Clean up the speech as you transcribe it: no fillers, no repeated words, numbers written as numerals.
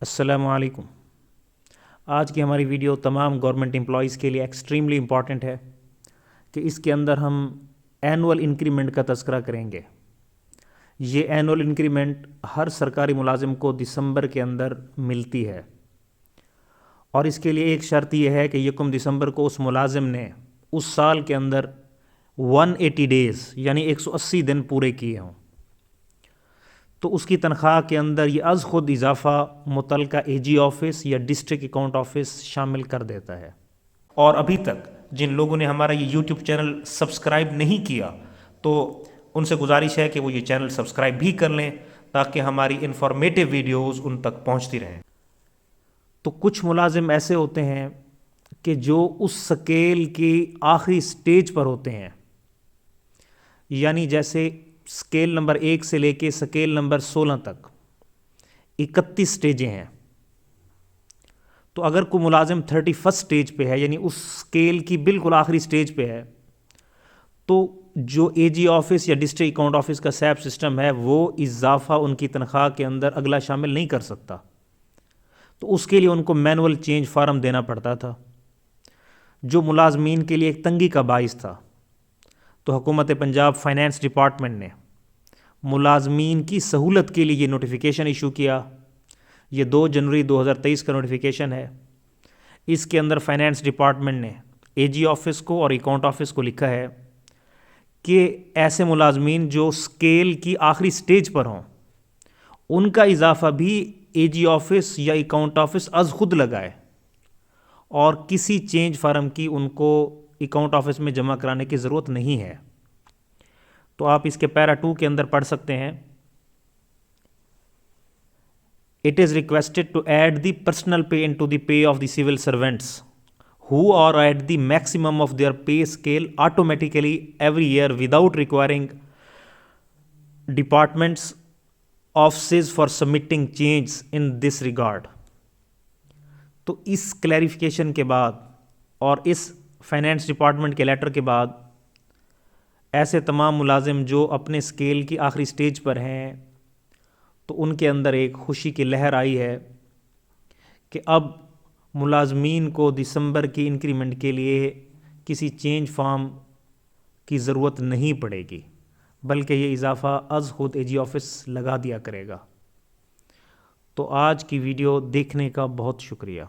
السلام علیکم۔ آج کی ہماری ویڈیو تمام گورنمنٹ امپلائیز کے لیے ایکسٹریملی امپورٹنٹ ہے کہ اس کے اندر ہم اینول انکریمنٹ کا تذکرہ کریں گے۔ یہ اینول انکریمنٹ ہر سرکاری ملازم کو دسمبر کے اندر ملتی ہے، اور اس کے لیے ایک شرط یہ ہے کہ 1 دسمبر کو اس ملازم نے اس سال کے اندر 180 ڈیز یعنی 180 دن پورے کیے ہوں، تو اس کی تنخواہ کے اندر یہ از خود اضافہ متعلقہ اے جی آفس یا ڈسٹرکٹ اکاؤنٹ آفس شامل کر دیتا ہے۔ اور ابھی تک جن لوگوں نے ہمارا یہ یوٹیوب چینل سبسکرائب نہیں کیا تو ان سے گزارش ہے کہ وہ یہ چینل سبسکرائب بھی کر لیں تاکہ ہماری انفارمیٹیو ویڈیوز ان تک پہنچتی رہیں۔ تو کچھ ملازم ایسے ہوتے ہیں کہ جو اس سکیل کی آخری سٹیج پر ہوتے ہیں، یعنی جیسے سکیل نمبر 1 سے لے کے سکیل نمبر 16 تک 31 سٹیجیں ہیں۔ تو اگر کوئی ملازم 31 سٹیج پہ ہے، یعنی اس سکیل کی بالکل آخری سٹیج پہ ہے، تو جو اے جی آفس یا ڈسٹرکٹ اکاؤنٹ آفس کا سیپ سسٹم ہے وہ اضافہ ان کی تنخواہ کے اندر اگلا شامل نہیں کر سکتا، تو اس کے لیے ان کو مینول چینج فارم دینا پڑتا تھا، جو ملازمین کے لیے ایک تنگی کا باعث تھا۔ تو حکومت پنجاب فائنانس ڈپارٹمنٹ نے ملازمین کی سہولت کے لیے یہ نوٹیفیکیشن ایشو کیا۔ یہ 2 جنوری 2023 کا نوٹیفیکیشن ہے۔ اس کے اندر فائنانس ڈپارٹمنٹ نے اے جی آفس کو اور اکاؤنٹ آفس کو لکھا ہے کہ ایسے ملازمین جو سکیل کی آخری سٹیج پر ہوں ان کا اضافہ بھی اے جی آفس یا اکاؤنٹ آفس از خود لگائے، اور کسی چینج فارم کی ان کو اکاؤنٹ آفس میں جمع کرانے کی ضرورت نہیں ہے۔ تو آپ اس کے پیرا 2 کے اندر پڑھ سکتے ہیں، It is requested to add the personal pay into the pay of the civil servants who are at the maximum of their pay scale automatically every year without requiring departments offices for submitting changes in this regard۔ تو اس clarification کے بعد اور اس finance department کے letter کے بعد ایسے تمام ملازم جو اپنے سکیل کی آخری سٹیج پر ہیں تو ان کے اندر ایک خوشی کی لہر آئی ہے کہ اب ملازمین کو دسمبر کی انکریمنٹ کے لیے کسی چینج فارم کی ضرورت نہیں پڑے گی، بلکہ یہ اضافہ از خود اے جی آفس لگا دیا کرے گا۔ تو آج کی ویڈیو دیکھنے کا بہت شکریہ۔